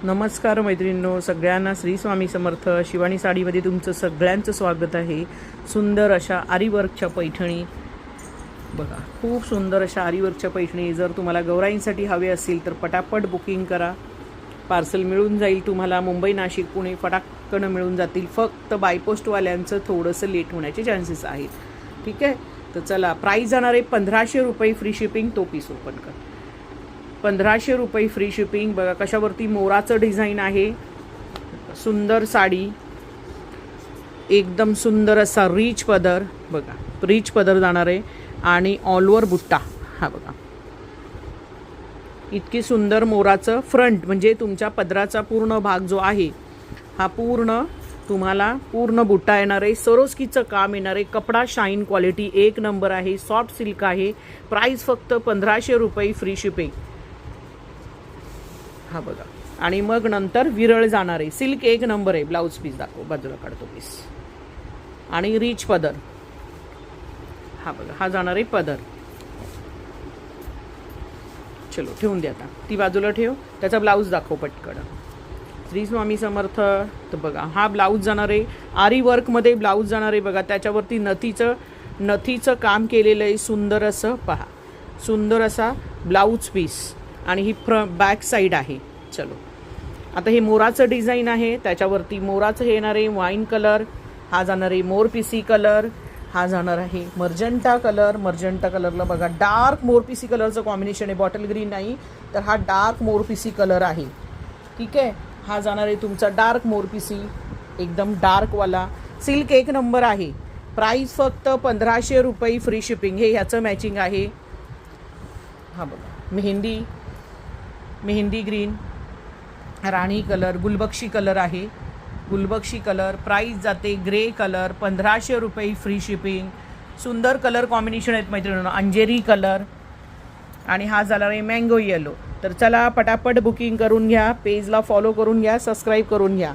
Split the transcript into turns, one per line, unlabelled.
नमस्कार मैत्रिणींनो, सगळ्यांना श्री स्वामी समर्थ. शिवानी साडीमध्ये तुमचं सगळ्यांचं स्वागत आहे. सुंदर अशा आरीवर्कच्या पैठणी बघा, खूप सुंदर अशा आरीवर्कच्या पैठणी. जर तुम्हाला गौराईंसाठी हवे असतील तर पटापट बुकिंग करा. पार्सल मिळून जाईल तुम्हाला. मुंबई, नाशिक, पुणे फटाकन मिळून जातील. फक्त बायपोस्टवाल्यांचं थोडंसं लेट होण्याचे चान्सेस आहेत. ठीक आहे, तर चला. प्राईस जाणार आहे 1500 रुपये, फ्री शिपिंग. तो पीस ओपन कर. 1500 रुपये फ्री शिपिंग. बघा कशावरती मोराचं डिझाईन आहे. सुंदर साडी, एकदम सुंदर असा रिच पदर. बघा रिच पदर जाणार आहे आणि ऑल ओव्हर बुट्टा. हा बघा, इतकी सुंदर मोराचं फ्रंट, म्हणजे तुमच्या पदराचा पूर्ण भाग जो आहे हा पूर्ण तुम्हाला पूर्ण बुट्टा येणार आहे. सरोस्कीचं काम येणार आहे. कपडा शाईन क्वालिटी एक नंबर आहे. सॉफ्ट सिल्क आहे. प्राईस फक्त 1500 रुपये, फ्री शिपिंग. हा बघा, आणि मग नंतर विरळ जाणार आहे. सिल्क एक नंबर आहे. ब्लाऊज पीस दाखव, बाजूला काढतो पीस. आणि रिच पदर. हा बघा, हा जाणार आहे पदर. चलो ठेवून दे आता, ती बाजूला ठेव. त्याचा ब्लाऊज दाखव पटकन. श्री स्वामी समर्थ. तर बघा, हा ब्लाऊज जाणार आहे आरी वर्कमध्ये. ब्लाऊज जाणार आहे बघा, त्याच्यावरती नथीचं काम केलेलं आहे. सुंदर असं पहा, सुंदर असा ब्लाऊज पीस. आणि ही बॅक साईड आहे. चलो, आता हे मोराचं डिझाईन आहे. त्याच्यावरती मोराचं हे येणार आहे वाईन कलर. हा जाणार आहे मोरपिसी कलर. हा जाणार आहे मर्जंटा कलर. मर्जंटा कलरला बघा डार्क मोरपिसी कलरचं कॉम्बिनेशन आहे. बॉटल ग्रीन नाही तर हा डार्क मोरपिसी कलर आहे. ठीक आहे, हा जाणार आहे तुमचा डार्क मोरपिसी, एकदम डार्कवाला. सिल्क एक नंबर आहे. प्राईस फक्त 1500 रुपये, फ्री शिपिंग. हे ह्याचं मॅचिंग आहे. हा बघा, मेहंदी ग्रीन, राणी कलर, गुलबक्षी कलर आहे. गुलबक्षी कलर. प्राईस जाते ग्रे कलर, 1500 रुपये, फ्री शिपिंग. सुंदर कलर कॉम्बिनेशन आहेत मैत्रिणींनो. अंजेरी कलर आणि हा झाला आहे मँगो येलो. तर चला पटापट बुकिंग करून घ्या. पेजला फॉलो करून घ्या, सबस्क्राईब करून घ्या.